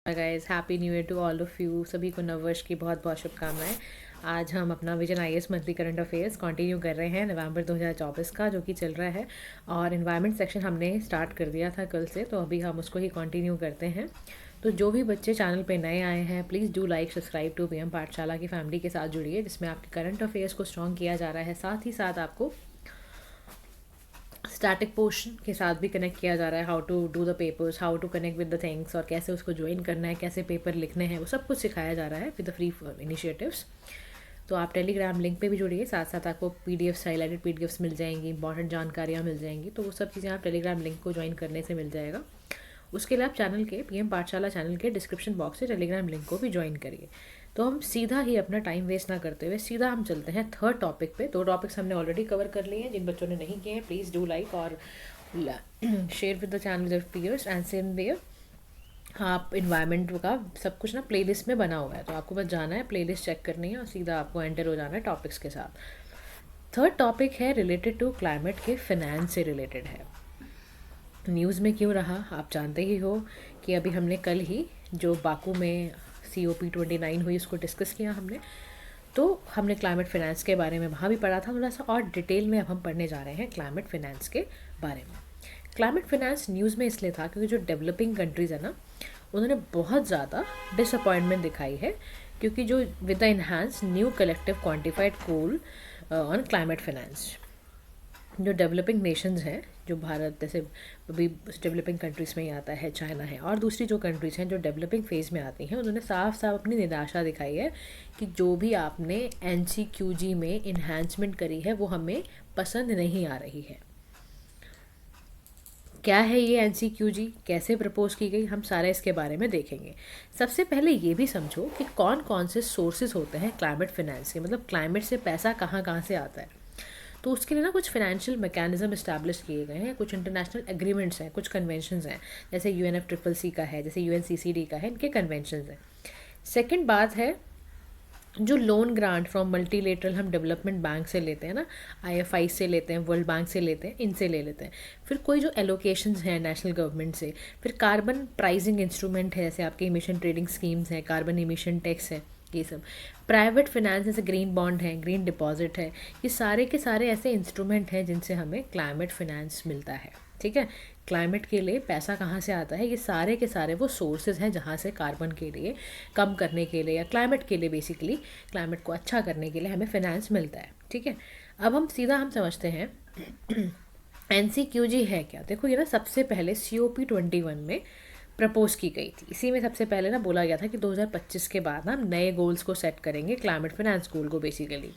Guys, happy new year to all of you. सभी को नववर्ष की बहुत बहुत शुभकामनाएं। आज हम अपना vision IAS monthly current affairs continue कर रहे हैं नवंबर 2024 का, जो कि चल रहा है। और इन्वायरमेंट सेक्शन हमने स्टार्ट कर दिया था कल से, तो अभी हम उसको ही कंटिन्यू करते हैं। तो जो भी बच्चे चैनल पे नए आए हैं, please do like subscribe to PM Pathshala की फैमिली के साथ जुड़िए, जिसमें आपके करंट अफेयर्स को स्ट्रॉन्ग किया जा रहा है। साथ ही साथ आपको स्टैटिक पोर्शन के साथ भी कनेक्ट किया जा रहा है। How to do the papers, how to connect with the things, और कैसे उसको ज्वाइन करना है, कैसे पेपर लिखने हैं, वो सब कुछ सिखाया जा रहा है विद द फ्री इनिशिएटिव्स। तो आप टेलीग्राम लिंक पे भी जुड़िए। साथ साथ आपको पीडीएफ्स, हाईलाइटेड पीडीएफ्स मिल जाएंगी, इंपॉर्टेंट जानकारियाँ मिल जाएंगी। तो वो सब चीज़ें आप टेलीग्राम लिंक को ज्वाइन करने से मिल जाएगा। उसके लिए आप चैनल के पीएम पाठशाला चैनल के डिस्क्रिप्शन बॉक्स से टेलीग्राम लिंक को भी ज्वाइन करिए। तो हम सीधा ही अपना टाइम वेस्ट ना करते हुए सीधा हम चलते हैं थर्ड टॉपिक पे। 2 टॉपिक्स हमने ऑलरेडी कवर कर लिए हैं। जिन बच्चों ने नहीं किए हैं, प्लीज़ डू लाइक और share with the channel with peers and same way. आप इन्वायरमेंट का सब कुछ ना प्लेलिस्ट में बना हुआ है, तो आपको बस जाना है, प्लेलिस्ट चेक करनी है और सीधा आपको एंटर हो जाना है टॉपिक्स के साथ। थर्ड टॉपिक है रिलेटेड टू क्लाइमेट के फाइनेंस से रिलेटेड है। न्यूज़ में क्यों रहा, आप जानते ही हो कि अभी हमने कल ही जो बाकू में COP29 हुई, उसको डिस्कस किया हमने। तो हमने क्लाइमेट फाइनेंस के बारे में वहाँ भी पढ़ा था थोड़ा सा, और डिटेल में अब हम पढ़ने जा रहे हैं क्लाइमेट फाइनेंस के बारे में। क्लाइमेट फाइनेंस न्यूज़ में इसलिए था क्योंकि जो डेवलपिंग कंट्रीज़ है ना, उन्होंने बहुत ज़्यादा डिसअपॉइंटमेंट दिखाई है, क्योंकि जो with the enhance new collective quantified goal on climate finance, जो डेवलपिंग नेशंस हैं, जो भारत जैसे अभी डेवलपिंग कंट्रीज़ में ही आता है, चाइना है, और दूसरी जो कंट्रीज़ हैं जो डेवलपिंग फेज़ में आती हैं, उन्होंने साफ साफ अपनी निराशा दिखाई है कि जो भी आपने NCQG में इन्हांसमेंट करी है वो हमें पसंद नहीं आ रही है। क्या है ये NCQG, कैसे प्रपोज की गई, हम सारे इसके बारे में देखेंगे। सबसे पहले ये भी समझो कि कौन कौन से सोर्सेज होते हैं क्लाइमेट फाइनेंस के, मतलब क्लाइमेट से पैसा कहाँ कहाँ से आता है। तो उसके लिए ना कुछ फाइनेंशियल मैकेनिज्म इस्टेब्लिश किए गए हैं, कुछ इंटरनेशनल एग्रीमेंट्स हैं, कुछ कन्वेंशंस हैं, जैसे UNFCCC का है, जैसे UNCCD का है, इनके कन्वेंशंस हैं। सेकंड बात है जो लोन ग्रांट फ्रॉम मल्टीलेटरल हम डेवलपमेंट बैंक से लेते हैं ना, IFI से लेते हैं, वर्ल्ड बैंक से लेते हैं, इनसे ले लेते हैं। फिर कोई जो एलोकेशंस हैं नेशनल गवर्नमेंट से, फिर कार्बन प्राइसिंग इंस्ट्रूमेंट है, जैसे आपके इमिशन ट्रेडिंग स्कीम्स हैं, कार्बन इमिशन टैक्स है, ये सब। प्राइवेट फाइनेंस जैसे ग्रीन बॉन्ड है, ग्रीन डिपॉजिट है, ये सारे के सारे ऐसे इंस्ट्रूमेंट हैं जिनसे हमें क्लाइमेट फाइनेंस मिलता है। ठीक है, क्लाइमेट के लिए पैसा कहाँ से आता है, ये सारे के सारे वो सोर्सेज हैं जहाँ से कार्बन के लिए कम करने के लिए, या क्लाइमेट के लिए, बेसिकली क्लाइमेट को अच्छा करने के लिए हमें फाइनेंस मिलता है। ठीक है, अब हम सीधा हम समझते हैं NCQG है क्या। देखो ये ना सबसे पहले COP21 में प्रपोज की गई थी। इसी में सबसे पहले ना बोला गया था कि 2025 के बाद ना हम नए गोल्स को सेट करेंगे, क्लाइमेट फाइनेंस गोल को बेसिकली।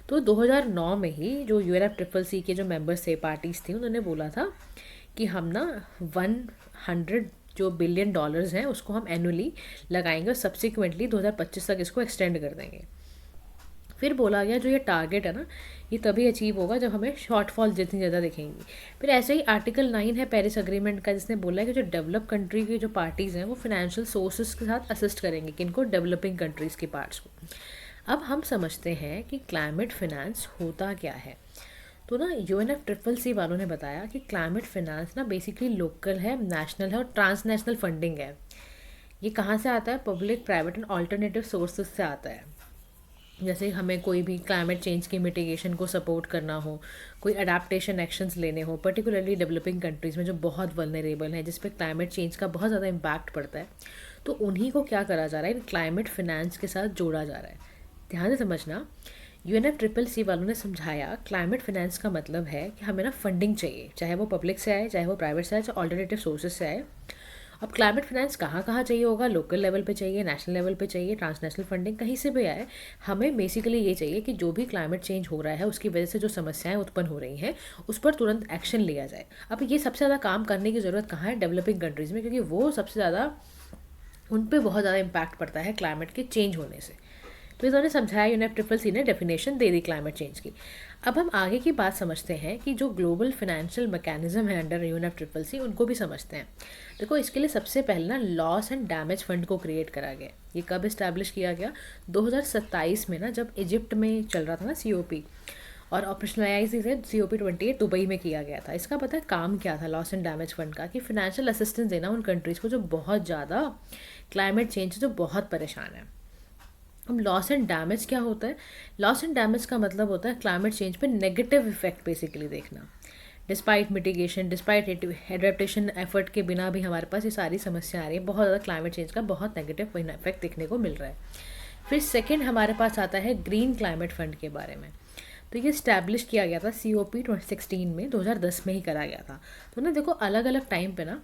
तो 2009 में ही जो UNFCCC के जो मेंबर्स थे, पार्टीज थी, उन्होंने बोला था कि हम ना 100 जो बिलियन डॉलर्स हैं उसको हम एनुअली लगाएंगे और सब्सिक्वेंटली 2025 तक इसको एक्सटेंड कर देंगे। फिर बोला गया जो ये टारगेट है ना, ये तभी अचीव होगा जब हमें शॉर्टफॉल जितनी ज़्यादा दिखेंगी। फिर ऐसे ही आर्टिकल 9 है पेरिस अग्रीमेंट का, जिसने बोला है कि जो डेवलप कंट्री की जो पार्टीज़ हैं वो फाइनेंशियल सोर्सेज के साथ असिस्ट करेंगे, किनको, डेवलपिंग कंट्रीज़ के पार्ट्स को। अब हम समझते हैं कि क्लाइमेट फाइनेंस होता क्या है। तो ना UNFCCC वालों ने बताया कि क्लाइमेट फाइनेंस ना बेसिकली लोकल है, नेशनल है और ट्रांसनेशनल फंडिंग है। ये कहाँ से आता है, public, private and alternative sources से आता है। जैसे हमें कोई भी क्लाइमेट चेंज की मिटिगेशन को सपोर्ट करना हो, कोई अडेप्टेशन एक्शंस लेने हो, पर्टिकुलरली डेवलपिंग कंट्रीज़ में जो बहुत वल्नरेबल हैं, जिस पे क्लाइमेट चेंज का बहुत ज़्यादा इम्पैक्ट पड़ता है, तो उन्हीं को क्या करा जा रहा है, क्लाइमेट फाइनेंस के साथ जोड़ा जा रहा है। ध्यान से समझना, UNFCCC वालों ने समझाया क्लाइमेट फाइनेंस का मतलब है कि हमें ना फंडिंग चाहिए, चाहे वो पब्लिक से आए, चाहे वो प्राइवेट से आए, चाहे ऑल्टरनेटिव सोर्सेज से आए। अब क्लाइमेट फाइनेंस कहाँ कहाँ चाहिए होगा, लोकल लेवल पे चाहिए, नेशनल लेवल पे चाहिए, ट्रांसनेशनल फंडिंग कहीं से भी आए। हमें बेसिकली ये चाहिए कि जो भी क्लाइमेट चेंज हो रहा है उसकी वजह से जो समस्याएं उत्पन्न हो रही हैं उस पर तुरंत एक्शन लिया जाए। अब ये सबसे ज़्यादा काम करने की ज़रूरत कहाँ है, डेवलपिंग कंट्रीज़ में, क्योंकि वो सबसे ज़्यादा, उन पर बहुत ज़्यादा इम्पैक्ट पड़ता है क्लाइमेट के चेंज होने से। तो इन्होंने समझाया, UNFCCC ने definition they the climate change की। अब हम आगे की बात समझते हैं कि जो ग्लोबल फाइनेंशियल मैकेनिज्म है अंडर UNFCCC, उनको भी समझते हैं। देखो इसके लिए सबसे पहले ना लॉस एंड डैमेज फंड को क्रिएट करा गया। ये कब इस्टेब्लिश किया गया, 2027 में ना, जब इजिप्ट में चल रहा था ना COP, और ऑपरेशनलाइज इसे COP28 दुबई में किया गया था। इसका पता है काम क्या था लॉस एंड डैमेज फंड का, कि फाइनेंशियल असिस्टेंस देना उन कंट्रीज़ को जो बहुत ज़्यादा क्लाइमेट चेंज से जो बहुत परेशान है। अब लॉस एंड डैमेज क्या होता है? लॉस एंड डैमेज का मतलब होता है क्लाइमेट चेंज पे नेगेटिव इफेक्ट बेसिकली देखना। Despite mitigation, despite adaptation effort के बिना भी हमारे पास ये सारी समस्या आ रही है, बहुत ज़्यादा क्लाइमेट चेंज का बहुत नेगेटिव इफेक्ट देखने को मिल रहा है। फिर सेकेंड हमारे पास आता है ग्रीन क्लाइमेट फंड के बारे में। तो ये इस्टेब्लिश किया गया था COP16 में, 2010 में ही करा गया था। तो ना देखो अलग अलग टाइम पे ना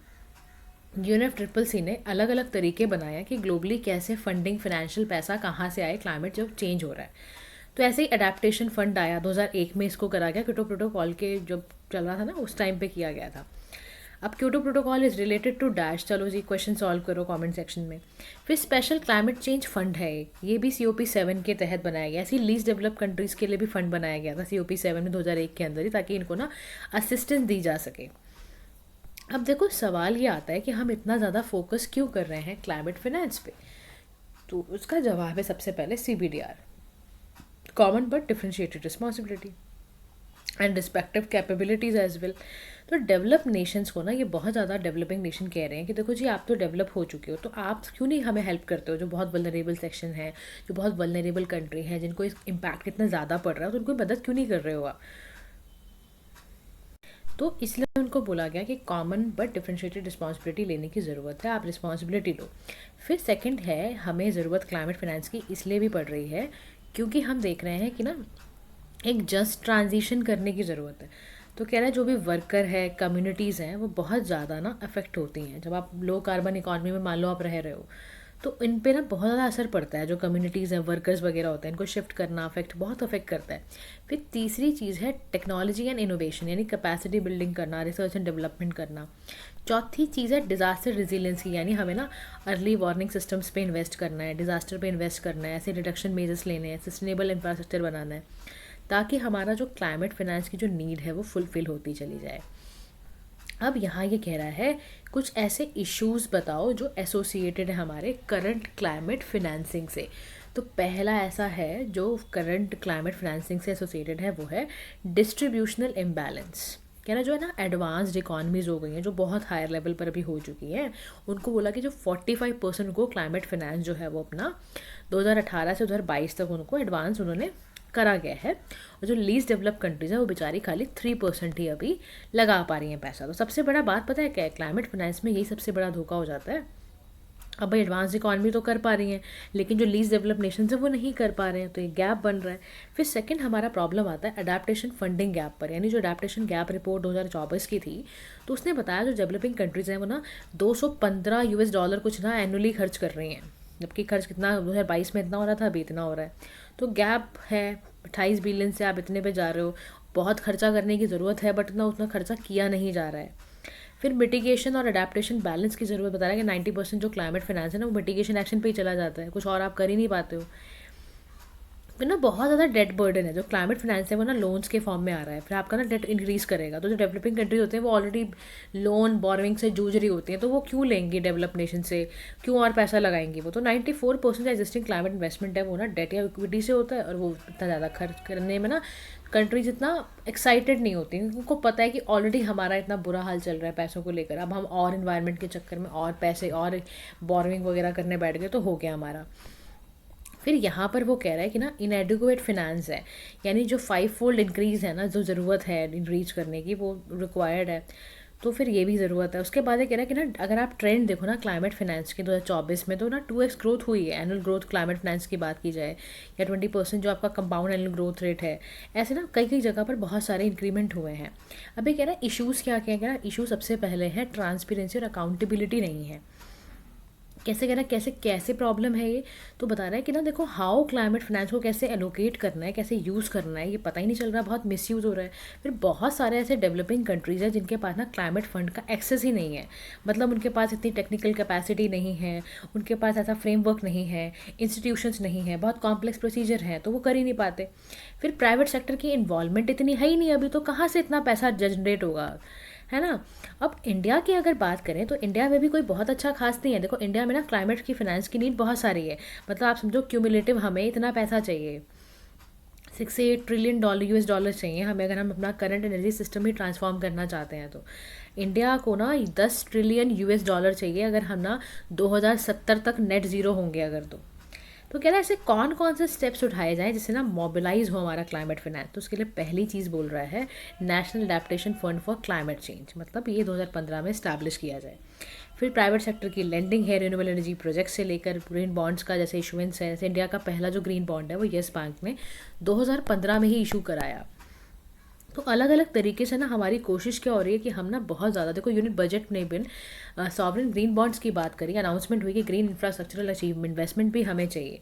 UNFCCC ने अलग अलग तरीके बनाया कि ग्लोबली कैसे फंडिंग फाइनेंशियल पैसा कहाँ से आए क्लाइमेट जब चेंज हो रहा है। तो ऐसे ही अडेप्टेशन फंड आया 2001 में, इसको करा गया क्योटो प्रोटोकॉल के जब चल रहा था ना उस टाइम पे किया गया था। अब Kyoto protocol is related to dash, चलो जी क्वेश्चन सॉल्व करो कमेंट सेक्शन में। फिर स्पेशल क्लाइमेट चेंज फंड है ये भी COP7 के तहत बनाया गया। ऐसी लीस्ट डेवलप कंट्रीज़ के लिए भी फंड बनाया गया था COP7 में 2001 के अंदर ही, ताकि इनको ना असिस्टेंस दी जा सके। अब देखो सवाल ये आता है कि हम इतना ज़्यादा फोकस क्यों कर रहे हैं क्लाइमेट फाइनेंस पे? तो उसका जवाब है सबसे पहले CBDR, common but differentiated responsibility and respective capabilities as well. तो डेवलप नेशंस को ना ये बहुत ज़्यादा डेवलपिंग नेशन कह रहे हैं कि देखो जी आप तो डेवलप हो चुके हो, तो आप क्यों नहीं हमें हेल्प करते हो? जो बहुत वल्नरेबल सेक्शन है, जो बहुत वल्नरेबल कंट्री है, जिनको इस इम्पैक्ट इतना ज़्यादा पड़ रहा है, तो उनको मदद क्यों नहीं कर रहे हो आप? तो इसलिए उनको बोला गया कि कॉमन बट डिफरेंशिएटेड रिस्पॉन्सिबिलिटी लेने की ज़रूरत है, आप रिस्पॉन्सिबिलिटी लो। फिर सेकंड है, हमें ज़रूरत क्लाइमेट फाइनेंस की इसलिए भी पड़ रही है क्योंकि हम देख रहे हैं कि ना एक जस्ट ट्रांजिशन करने की ज़रूरत है। तो कह रहा है जो भी वर्कर है, कम्युनिटीज़ हैं, वो बहुत ज़्यादा ना अफेक्ट होती हैं। जब आप लो कार्बन इकॉनमी में मान लो आप रह रहे हो, तो इन पे ना बहुत ज़्यादा असर पड़ता है। जो कम्युनिटीज़ हैं, वर्कर्स वगैरह होते हैं, इनको शिफ्ट करना बहुत अफेक्ट करता है। फिर तीसरी चीज़ है टेक्नोलॉजी एंड इनोवेशन, यानी कैपेसिटी बिल्डिंग करना, रिसर्च एंड डेवलपमेंट करना। चौथी चीज़ है डिज़ास्टर रिजिलेंसी, यानी हमें ना अर्ली वार्निंग सिस्टम्स पे इन्वेस्ट करना है, डिज़ास्टर पे इन्वेस्ट करना है, ऐसे रिडक्शन मेजर्स लेने हैं, सस्टेनेबल इंफ्रास्ट्रक्चर बनाना है, ताकि हमारा जो क्लाइमेट फाइनेंस की जो नीड है वो फुलफ़िल होती चली जाए। अब यहाँ ये कह रहा है कुछ ऐसे इश्यूज़ बताओ जो एसोसिएटेड है हमारे करंट क्लाइमेट फिनेंसिंग से। तो पहला ऐसा है जो करंट क्लाइमेट फाइनेंसिंग से एसोसिएटेड है, वो है डिस्ट्रीब्यूशनल इम्बैलेंस। कह रहा जो है ना एडवांस्ड इकॉनमीज़ हो गई हैं, जो बहुत हायर लेवल पर अभी हो चुकी हैं, उनको बोला कि जो 45% को क्लाइमेट फाइनेंस जो है वो अपना 2018 से 2022 तक उनको एडवांस उन्होंने करा गया है। और जो लीस्ट डेवलप कंट्रीज़ है वो बेचारी खाली 3% ही अभी लगा पा रही हैं पैसा। तो सबसे बड़ा बात पता है क्या है? क्लाइमेट फाइनेंस में यही सबसे बड़ा धोखा हो जाता है। अब भाई एडवांस इकॉनमी तो कर पा रही हैं, लेकिन जो लीस्ट डेवलप नेशन है वो नहीं कर पा रहे हैं, तो ये गैप बन रहा है। फिर सेकंड हमारा प्रॉब्लम आता है अडेप्टेशन फंडिंग गैप पर, यानी जो अडेप्टेशन गैप रिपोर्ट 2024 की थी, तो उसने बताया जो डेवलपिंग कंट्रीज़ हैं वो ना $215 कुछ ना एनुअली खर्च कर रही हैं, जबकि खर्च कितना 2022 में इतना हो रहा था, अभी इतना हो रहा है। तो गैप है 28 बिलियन से आप इतने पे जा रहे हो। बहुत खर्चा करने की ज़रूरत है, बट ना उतना खर्चा किया नहीं जा रहा है। फिर मिटिगेशन और अडेप्टेशन बैलेंस की ज़रूरत बता रहा है कि 90% जो क्लाइमेट फाइनेंस है ना वो मिटिगेशन एक्शन पे ही चला जाता है, कुछ और आप कर ही नहीं पाते हो। फिर ना बहुत ज़्यादा डेट बर्डन है, जो क्लाइमेट फाइनेंस है वो ना लोन्स के फॉर्म में आ रहा है, फिर आपका ना डेट इंक्रीज़ करेगा। तो जो डेवलपिंग कंट्रीज होते हैं वो ऑलरेडी लोन बोरोइंग से जूझ रही होती हैं, तो वो क्यों लेंगी डेवलप नेशन से, क्यों और पैसा लगाएंगी वो? तो 94% एग्जिस्टिंग क्लाइमेट इन्वेस्टमेंट है वो ना डेट या इक्विटी से होता है, और वो इतना ज़्यादा खर्च करने में ना कंट्रीज इतना एक्साइटेड नहीं होती, उनको पता है कि ऑलरेडी हमारा इतना बुरा हाल चल रहा है पैसों को लेकर, अब हम और इन्वायरमेंट के चक्कर में और पैसे और बोरोइंग वगैरह करने बैठ गए तो हो गया हमारा। फिर यहाँ पर वो कह रहा है कि ना इनएडिक्वेट फिनेंस है, यानी जो 5-fold इंक्रीज़ है ना जो ज़रूरत है रीच करने की वो रिक्वायर्ड है, तो फिर ये भी ज़रूरत है। उसके बाद ये कह रहा है कि ना अगर आप ट्रेंड देखो ना क्लाइमेट फाइनेंस के 2024 में, तो ना 2x ग्रोथ हुई है एनुअल ग्रोथ क्लाइमेट फाइनेंस की बात की जाए, या 20% जो आपका कंपाउंड एनुअल ग्रोथ रेट है, ऐसे ना कई कई जगह पर बहुत सारे इंक्रीमेंट हुए हैं। अभी कह रहा है इशूज़ क्या क्या कह रहा है, इशू सबसे पहले है ट्रांसपेरेंसी और अकाउंटेबिलिटी नहीं है। कैसे कह रहा है, कैसे कैसे प्रॉब्लम है ये? तो बता रहा है कि ना देखो हाउ क्लाइमेट फाइनेंस को कैसे एलोकेट करना है, कैसे यूज़ करना है, ये पता ही नहीं चल रहा, बहुत मिसयूज़ हो रहा है। फिर बहुत सारे ऐसे डेवलपिंग कंट्रीज़ हैं जिनके पास ना क्लाइमेट फंड का एक्सेस ही नहीं है, मतलब उनके पास इतनी टेक्निकल कैपेसिटी नहीं है, उनके पास ऐसा फ्रेमवर्क नहीं है, इंस्टीट्यूशंस नहीं है, बहुत कॉम्प्लेक्स प्रोसीजर है, तो वो कर ही नहीं पाते। फिर प्राइवेट सेक्टर की इन्वॉल्वमेंट इतनी है ही नहीं अभी, तो कहाँ से इतना पैसा जनरेट होगा, है ना? अब इंडिया की अगर बात करें तो इंडिया में भी कोई बहुत अच्छा खास नहीं है। देखो इंडिया में ना क्लाइमेट की फाइनेंस की नीड बहुत सारी है, मतलब आप समझो क्यूमुलेटिव हमें इतना पैसा चाहिए $6 से 8 ट्रिलियन US डॉलर चाहिए हमें, अगर हम अपना करंट एनर्जी सिस्टम ही ट्रांसफॉर्म करना चाहते हैं तो। इंडिया को ना 10 ट्रिलियन US डॉलर चाहिए अगर हम ना 2070 तक नेट ज़ीरो होंगे अगर तो कह रहा है ऐसे कौन कौन से स्टेप्स उठाए जाएं जिससे ना मोबिलाइज हो हमारा क्लाइमेट फिनेंस। तो उसके लिए पहली चीज़ बोल रहा है national adaptation fund for climate change, मतलब ये 2015 में इस्टेब्लिश किया जाए। फिर प्राइवेट सेक्टर की लेंडिंग है, रिन्यूएबल एनर्जी प्रोजेक्ट से लेकर ग्रीन बॉन्ड्स का जैसे इशुएंस है, जैसे इंडिया का पहला जो ग्रीन बॉन्ड है वो येस बैंक ने 2015 में ही इशू कराया। तो अलग अलग तरीके से ना हमारी कोशिश क्या हो रही है कि हम ना बहुत ज़्यादा, देखो यूनिट बजट ने भी सॉवरेन ग्रीन बॉन्ड्स की बात करी, अनाउंसमेंट हुई कि ग्रीन इंफ्रास्ट्रक्चरल अचीवमेंट इन्वेस्टमेंट भी हमें चाहिए।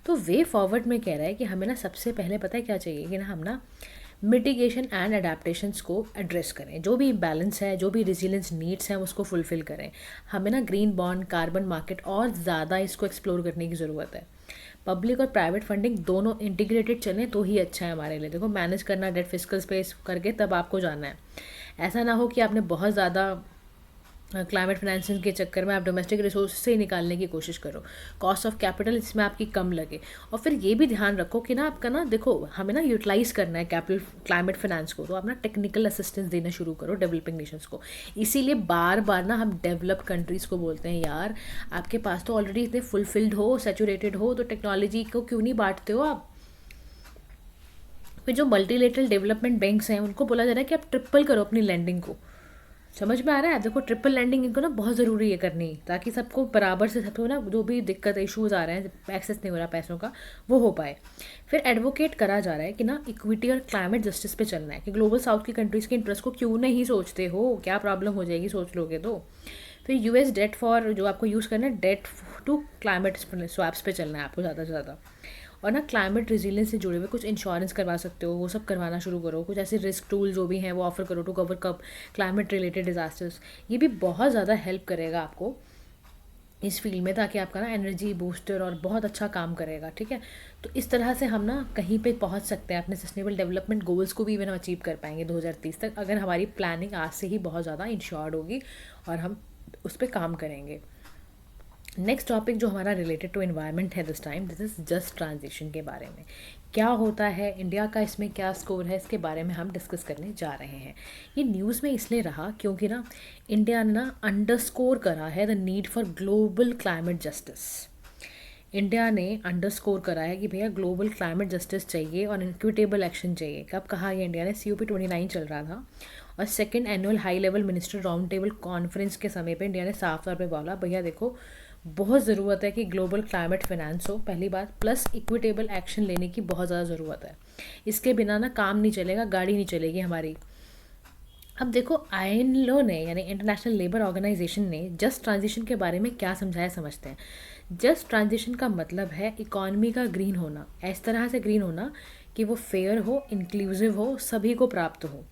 तो वे फॉरवर्ड में कह रहा है कि हमें ना सबसे पहले पता है क्या चाहिए कि ना हम ना मिटिगेशन एंड अडेप्टेशंस को एड्रेस करें, जो भी इम्बैलेंस है, जो भी रेजिलियंस नीड्स हैं उसको फुलफ़िल करें। हमें ना ग्रीन बॉन्ड, कार्बन मार्केट और ज़्यादा इसको एक्सप्लोर करने की ज़रूरत है। पब्लिक और प्राइवेट फंडिंग दोनों इंटीग्रेटेड चलें तो ही अच्छा है हमारे लिए। देखो मैनेज करना डेट फिजिकल स्पेस करके तब आपको जाना है। ऐसा ना हो कि आपने बहुत ज़्यादा क्लाइमेट फाइनेंसिंग के चक्कर में आप डोमेस्टिक रिसोर्स से ही निकालने की कोशिश करो, कॉस्ट ऑफ कैपिटल इसमें आपकी कम लगे। और फिर ये भी ध्यान रखो कि ना आपका ना, देखो हमें ना यूटिलाइज़ करना है कैपिटल क्लाइमेट फाइनेंस को, तो आप ना टेक्निकल असिस्टेंस देना शुरू करो डेवलपिंग नेशंस को। इसीलिए बार बार ना हम डेवलप्ड कंट्रीज़ को बोलते हैं यार आपके पास तो ऑलरेडी इतने फुलफिल्ड हो, सेचुरेटेड हो, तो टेक्नोलॉजी को क्यों नहीं बांटते हो आप। फिर जो मल्टीलेटरल डेवलपमेंट बैंक्स हैं उनको बोला जा रहा है कि आप ट्रिपल करो अपनी लैंडिंग को। समझ में आ रहा है। देखो ट्रिपल लैंडिंग इनको ना बहुत ज़रूरी है करनी, ताकि सबको बराबर से, सबको ना जो भी दिक्कत इश्यूज़ आ रहे हैं, एक्सेस नहीं हो रहा पैसों का, वो हो पाए। फिर एडवोकेट करा जा रहा है कि ना इक्विटी और क्लाइमेट जस्टिस पे चलना है, कि ग्लोबल साउथ की कंट्रीज़ के इंटरेस्ट को क्यों नहीं सोचते हो, क्या प्रॉब्लम हो जाएगी सोच लोगे तो। फिर US डेट फॉर, जो आपको यूज़ करना है डेट टू क्लाइमेट स्वैप्स पे चलना है आपको ज़्यादा से ज़्यादा। और ना क्लाइमेट रेजिलियंस से जुड़े हुए कुछ इंश्योरेंस करवा सकते हो, वो सब करवाना शुरू करो। कुछ ऐसे रिस्क टूल जो भी हैं वो ऑफर करो टू कवर कब क्लाइमेट रिलेटेड डिजास्टर्स। ये भी बहुत ज़्यादा हेल्प करेगा आपको इस फील्ड में, ताकि आपका ना एनर्जी बूस्टर और बहुत अच्छा काम करेगा। ठीक है, तो इस तरह से हम ना कहीं पे पहुंच सकते हैं, अपने सस्टेनेबल डेवलपमेंट गोल्स को भी इवन अचीव कर पाएंगे 2030 तक, अगर हमारी प्लानिंग आज से ही बहुत ज़्यादा इंश्योर्ड होगी और हम उस पर काम करेंगे। नेक्स्ट टॉपिक जो हमारा रिलेटेड टू एनवायरनमेंट है this time, this is just transition के बारे में। क्या होता है, इंडिया का इसमें क्या स्कोर है, इसके बारे में हम डिस्कस करने जा रहे हैं। ये न्यूज़ में इसलिए रहा क्योंकि ना इंडिया ने ना अंडरस्कोर करा है the need for global climate justice. India ने अंडरस्कोर करा है कि भैया ग्लोबल क्लाइमेट जस्टिस चाहिए और इक्विटेबल एक्शन चाहिए। कब कहा ये इंडिया ने, COP29 चल रहा था और second annual high level minister round table conference के समय पे इंडिया ने साफ तौर पे बोला भैया देखो बहुत ज़रूरत है कि ग्लोबल क्लाइमेट फाइनेंस हो, पहली बात, प्लस इक्विटेबल एक्शन लेने की बहुत ज़्यादा ज़रूरत है। इसके बिना ना काम नहीं चलेगा, गाड़ी नहीं चलेगी हमारी। अब देखो ILO ने, यानी इंटरनेशनल लेबर ऑर्गेनाइजेशन ने जस्ट ट्रांजिशन के बारे में क्या समझाया समझते हैं। जस्ट ट्रांजिशन का मतलब है इकॉनमी का ग्रीन होना, इस तरह से ग्रीन होना कि वो फेयर हो, इंक्लूसिव हो, सभी को प्राप्त हो,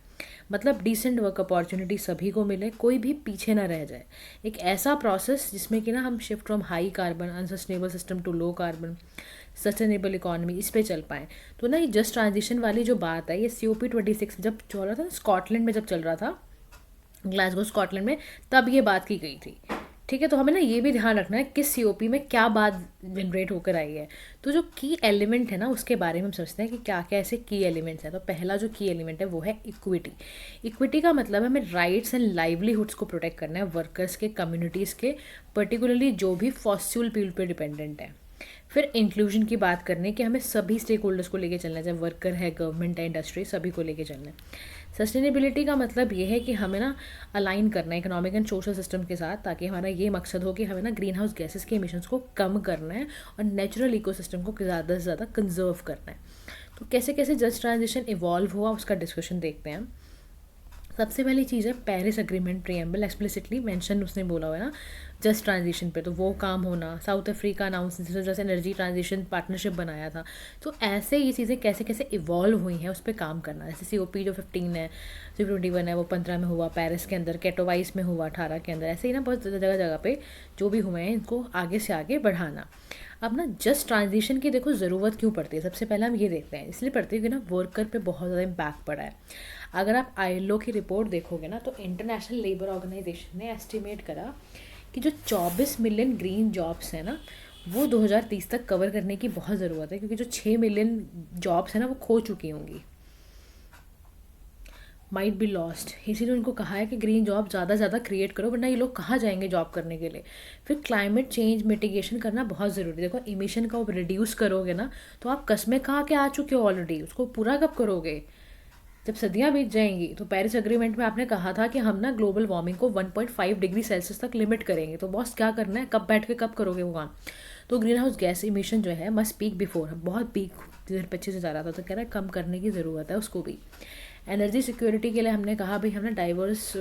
मतलब डिसेंट वर्क अपॉर्चुनिटी सभी को मिले, कोई भी पीछे ना रह जाए। एक ऐसा प्रोसेस जिसमें कि ना हम shift from high carbon unsustainable system to low carbon sustainable economy, इस पे चल पाएँ। तो ना ये जस्ट ट्रांजिशन वाली जो बात है, ये COP26 जब चल रहा था स्कॉटलैंड में, जब चल रहा था ग्लासगो स्कॉटलैंड में, तब ये बात की गई थी। ठीक है, तो हमें ना ये भी ध्यान रखना है किस COP में क्या बात जनरेट होकर आई है। तो जो की एलिमेंट है ना उसके बारे में हम समझते हैं कि क्या क्या ऐसे की एलिमेंट्स हैं। तो पहला जो की एलिमेंट है वो है इक्विटी। इक्विटी का मतलब है हमें राइट्स एंड लाइवलीहुड्स को प्रोटेक्ट करना है वर्कर्स के, कम्युनिटीज़ के, पर्टिकुलरली जो भी फॉसिल फ्यूल पे डिपेंडेंट है। फिर इंक्लूजन की बात करने कि हमें सभी स्टेक होल्डर्स को लेके चलना है, चाहे वर्कर है, गवर्नमेंट है, इंडस्ट्री, सभी को लेके चलना है। सस्टेनेबिलिटी का मतलब ये है कि हमें ना अलाइन करना है इकोनॉमिक एंड सोशल सिस्टम के साथ, ताकि हमारा ये मकसद हो कि हमें ना ग्रीन हाउस गैसेस के एमिशंस को कम करना है और नेचुरल इकोसिस्टम को ज़्यादा से ज़्यादा कंजर्व करना है। तो कैसे कैसे जस्ट ट्रांजिशन इवॉल्व हुआ उसका डिस्कशन देखते हैं। सबसे पहली चीज़ है Paris agreement preamble, explicitly mention उसने बोला हुआ है ना जस्ट ट्रांजिशन पे, तो वो काम होना। साउथ अफ्रीका अनाउंस जैसे एनर्जी ट्रांजिशन पार्टनरशिप बनाया था। तो ऐसे ये चीज़ें कैसे कैसे इवॉल्व हुई हैं उस पर काम करना। जैसे COP जो 15 है, COP21 है, वो 15 में हुआ, पेरिस के अंदर, कैटोवाइस में हुआ 18 के अंदर। ऐसे ही ना बहुत जगह जगह पे जो भी हुए हैं इनको आगे से आगे बढ़ाना। अब ना जस्ट ट्रांजिशन की देखो ज़रूरत क्यों पड़ती है, सबसे पहले हम ये देखते हैं। इसलिए पड़ती है कि ना वर्कर पे बहुत ज़्यादा इम्पैक्ट पड़ा है। अगर आप ILO की रिपोर्ट देखोगे ना तो इंटरनेशनल लेबर ऑर्गेनाइजेशन ने एस्टिमेट करा कि जो 24 मिलियन ग्रीन जॉब्स हैं ना वो 2030 तक कवर करने की बहुत ज़रूरत है, क्योंकि जो 6 मिलियन जॉब्स हैं ना वो खो चुकी होंगी, माइट बी लॉस्ट। इसीलिए उनको कहा है कि ग्रीन जॉब ज़्यादा से ज़्यादा क्रिएट करो, वरना ये लोग कहाँ जाएंगे जॉब करने के लिए। फिर क्लाइमेट चेंज मिटिगेशन करना बहुत ज़रूरी है। देखो इमिशन का रिड्यूस करोगे ना, तो आप कस्में कहाँ के आ चुके हो ऑलरेडी, उसको पूरा कब करोगे? जब सदियाँ बीत जाएंगी। तो पेरिस एग्रीमेंट में आपने कहा था कि हम ना ग्लोबल वार्मिंग को 1.5 डिग्री सेल्सियस तक लिमिट करेंगे। तो बॉस क्या करना है, कब बैठ के कब करोगे वो काम? तो ग्रीन हाउस गैस इमिशन जो है मस्ट पीक बिफोर, बहुत पीक 2025 से जा रहा था, तो कह रहा है कम करने की ज़रूरत है उसको भी। एनर्जी सिक्योरिटी के लिए हमने कहा भाई हम ना डाइवर्स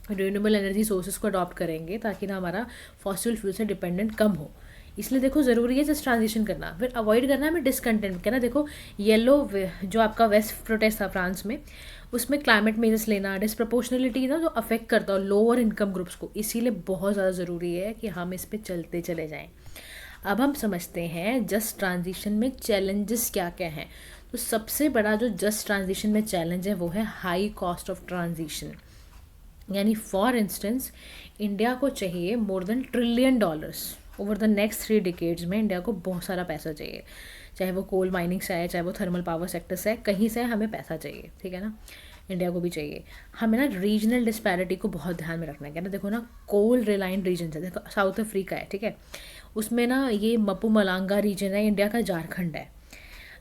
रिन्यूएबल एनर्जी सोर्सेज को अडॉप्ट करेंगे, ताकि ना हमारा फॉसिल फ्यूल से डिपेंडेंट कम हो। इसलिए देखो ज़रूरी है जस्ट ट्रांजिशन करना। फिर अवॉइड करना है हमें डिसकंटेंट, कहना देखो येलो जो आपका वेस्ट प्रोटेस्ट था फ्रांस में, उसमें क्लाइमेट मेजर्स लेना, डिसप्रपोर्शनलिटी ना जो अफेक्ट करता हो लोअर इनकम ग्रुप्स को, इसीलिए बहुत ज़्यादा ज़रूरी है कि हम इस पर चलते चले जाएँ। अब हम समझते हैं जस्ट ट्रांजिशन में चैलेंजेस क्या क्या हैं। तो सबसे बड़ा जो जस्ट ट्रांजिशन में चैलेंज है वो है हाई कॉस्ट ऑफ ट्रांजिशन। यानी फॉर इंस्टेंस इंडिया को चाहिए more than $1 trillion over the next 3 decades में। इंडिया को बहुत सारा पैसा चाहिए, चाहे वो कोल माइनिंग से आए, चाहे वो थर्मल पावर सेक्टर से आए, कहीं से हमें पैसा चाहिए, ठीक है ना। इंडिया को भी चाहिए। हमें ना रीजनल डिस्पैरिटी को बहुत ध्यान में रखना है, क्या ना। देखो ना कोल रिलायंट रीजन है, देखो साउथ अफ्रीका है, ठीक है, उसमें ना ये मपू मलांगा रीजन है, इंडिया का झारखंड है।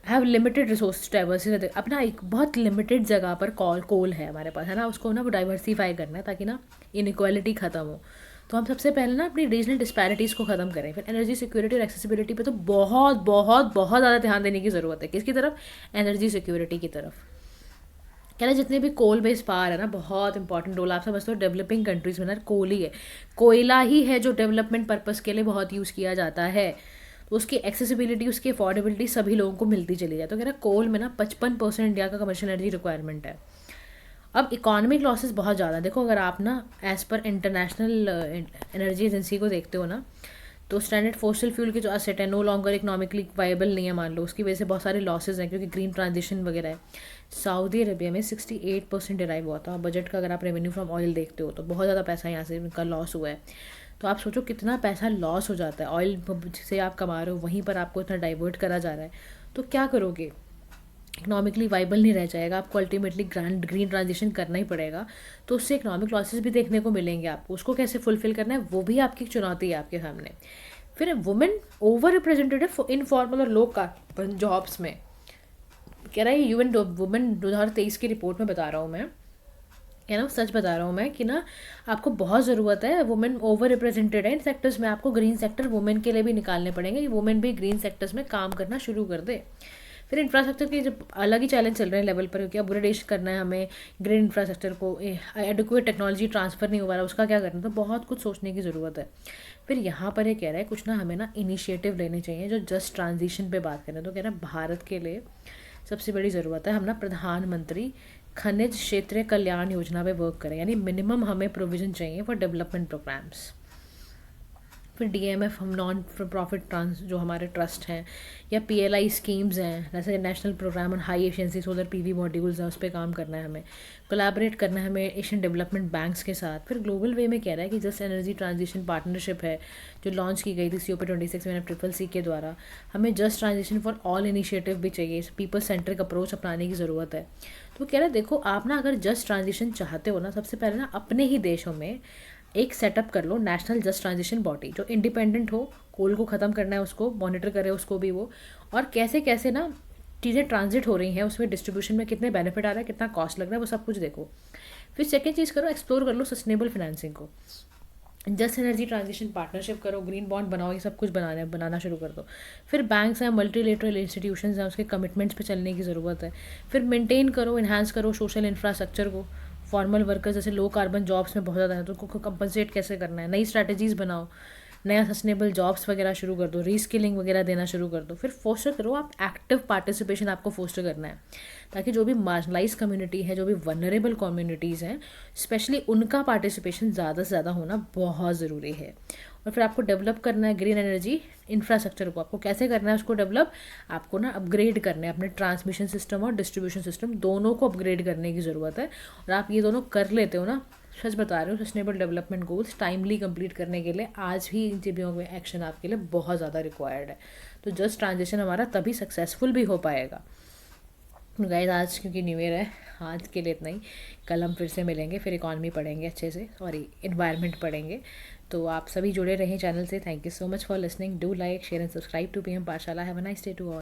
हैव लिमिटेड रिसोर्स डाइवर्सिटी, अपना एक बहुत लिमिटेड जगह पर कोल है हमारे पास, है ना, उसको ना वो डाइवर्सीफाई करना है ताकि ना इनइक्वालिटी ख़त्म हो। तो हम सबसे पहले ना अपनी रीजनल डिस्पैरिटीज़ को ख़त्म करें। फिर एनर्जी सिक्योरिटी और एक्सेसिबिलिटी पे तो बहुत बहुत बहुत ज़्यादा ध्यान देने की ज़रूरत है। किसकी तरफ? एनर्जी सिक्योरिटी की तरफ। क्या ना, जितने भी कोल बेस्ड पावर है ना, बहुत इंपॉर्टेंट रोल आप समझते हो डेवलपिंग कंट्रीज़ में ना कोल ही है, कोयला ही है जो डेवलपमेंट पर्पज़ के लिए बहुत यूज़ किया जाता है। तो उसकी एक्सेसिबिलिटी, उसकी अफोर्डेबिलिटी सभी लोगों को मिलती चली जाए। तो कह रहा है कोल में ना 55% इंडिया का कमर्शियल एनर्जी रिक्वायरमेंट है। अब इकोनॉमिक लॉसेस बहुत ज़्यादा, देखो अगर आप ना as per international energy agency को देखते हो ना, तो स्टैंडर्ड फोसिल फ्यूल के जो असेट है नो लॉन्गर इकोनॉमिकली वाइबल नहीं है, मान लो, उसकी वजह से बहुत सारे लॉसेज हैं, क्योंकि ग्रीन ट्रांजिशन वगैरह है। सऊदी अरबिया में 68% डिराइव हुआ था बजट का। अगर आप रेवेन्यू फ्रॉम ऑयल देखते हो तो बहुत ज़्यादा पैसा यहाँ से इनका लॉस हुआ है। तो आप सोचो कितना पैसा लॉस हो जाता है, ऑयल से आप कमा रहे हो, वहीं पर आपको इतना डाइवर्ट करा जा रहा है। तो क्या करोगे? इकोनॉमिकली वाइबल नहीं रह जाएगा, आपको अल्टीमेटली ग्रीन ट्रांजिशन करना ही पड़ेगा। तो उससे इकोनॉमिक लॉसेस भी देखने को मिलेंगे आपको, उसको कैसे फुलफिल करना है वो भी आपकी चुनौती है आपके सामने। फिर वुमेन ओवर रिप्रेजेंटेड है इनफॉर्मल और लो कार्बन जॉब्स में। कह रहा है यूएन वुमेन 2023 की रिपोर्ट में बता रहा हूँ मैं, है ना, सच बता रहा हूँ मैं, कि ना आपको बहुत ज़रूरत है, वुमेन ओवर रिप्रेजेंटेड है इन सेक्टर्स में, आपको ग्रीन सेक्टर वुमेन के लिए भी निकालने पड़ेंगे कि वुमेन भी ग्रीन सेक्टर्स में काम करना शुरू कर दे। फिर इंफ्रास्ट्रक्चर के जब अलग ही चैलेंज चल रहे हैं लेवल पर, क्योंकि अपग्रेडेशन करना है हमें ग्रीन इंफ्रास्ट्रक्चर को, एडिक्वेट टेक्नोलॉजी ट्रांसफ़र नहीं हो पा रहा, उसका क्या करना, तो बहुत कुछ सोचने की ज़रूरत है। फिर यहाँ पर ये कह रहा है कुछ ना हमें ना इनिशिएटिव लेने चाहिए जो जस्ट ट्रांजिशन पे बात करें। तो कह रहा है भारत के लिए सबसे बड़ी ज़रूरत है हम ना प्रधानमंत्री खनिज क्षेत्रीय कल्याण योजना पे वर्क करें, यानी मिनिमम हमें प्रोविज़न चाहिए फॉर डेवलपमेंट प्रोग्राम्स। फिर डीएमएफ, हम नॉन प्रॉफिट ट्रांस जो हमारे ट्रस्ट हैं या पीएलआई स्कीम्स हैं, जैसे national program on high efficiency solar PV modules है, उस पर काम करना है हमें, कोलैबोरेट करना है हमें एशियन डेवलपमेंट बैंक्स के साथ। फिर ग्लोबल वे में कह रहा है कि जस्ट एनर्जी ट्रांजिशन पार्टनरशिप है जो लॉन्च की गई थी COP26 में CCC के द्वारा, हमें just transition for all initiative भी चाहिए, पीपल सेंट्रिक अप्रोच अपनाने की ज़रूरत है। तो कह रहा है देखो आप ना अगर जस्ट ट्रांजिशन चाहते हो ना, सबसे पहले ना अपने ही देशों में एक सेटअप कर लो नेशनल जस्ट ट्रांजिशन बॉडी जो इंडिपेंडेंट हो, कोल को ख़त्म करना है उसको मॉनिटर करे उसको भी वो, और कैसे कैसे ना चीज़ें ट्रांजिट हो रही हैं, उसमें डिस्ट्रीब्यूशन में कितने बेनिफिट आ रहा है, कितना कॉस्ट लग रहा है, वो सब कुछ देखो। फिर सेकेंड चीज़ करो, एक्सप्लोर कर लो सस्टेनेबल फाइनेंसिंग को, जस्ट एनर्जी ट्रांजिशन पार्टनरशिप करो, ग्रीन बॉन्ड बनाओ, ये सब कुछ बनाना शुरू कर दो। फिर बैंक्स हैं, मल्टीलेटरल इंस्टीट्यूशंस हैं, उसके कमिटमेंट्स पे चलने की ज़रूरत है। फिर मेंटेन करो, इन्हांस करो सोशल इंफ्रास्ट्रक्चर को, फॉर्मल वर्कर्स जैसे लो कार्बन जॉब्स में बहुत ज़्यादा है तो उनको कंपनसेट कैसे करना है, नई स्ट्रैटेजीज़ बनाओ, नया सस्टेनेबल जॉब्स वगैरह शुरू कर दो, रीस्किलिंग वगैरह देना शुरू कर दो। फिर फोस्टर करो, आप एक्टिव पार्टिसिपेशन आपको फोस्टर करना है, ताकि जो भी मार्जिनलाइज कम्युनिटी है, जो भी वनरेबल कम्युनिटीज़ हैं, स्पेशली उनका पार्टिसिपेशन ज़्यादा से ज़्यादा होना बहुत ज़रूरी है। और फिर आपको डेवलप करना है ग्रीन एनर्जी इंफ्रास्ट्रक्चर को, आपको कैसे करना है उसको डेवलप, आपको ना अपग्रेड करना है अपने ट्रांसमिशन सिस्टम और डिस्ट्रीब्यूशन सिस्टम, दोनों को अपग्रेड करने की ज़रूरत है। और आप ये दोनों कर लेते हो ना, सच बता रही हूँ, sustainable development goals timely complete करने के लिए आज भी इन चीज़ों में एक्शन आपके लिए बहुत ज़्यादा रिक्वायर्ड है। तो जस्ट ट्रांजिशन हमारा तभी सक्सेसफुल भी हो पाएगा। गाइस आज क्योंकि न्यू ईयर है, आज के लिए इतना ही। कल हम फिर से मिलेंगे, फिर इकॉनमी पढ़ेंगे अच्छे से, सॉरी इन्वायरमेंट पढ़ेंगे। तो आप सभी जुड़े रहें चैनल से। Thank you so much for listening. Do like share and subscribe to PM Pathshala. Have a nice day to all.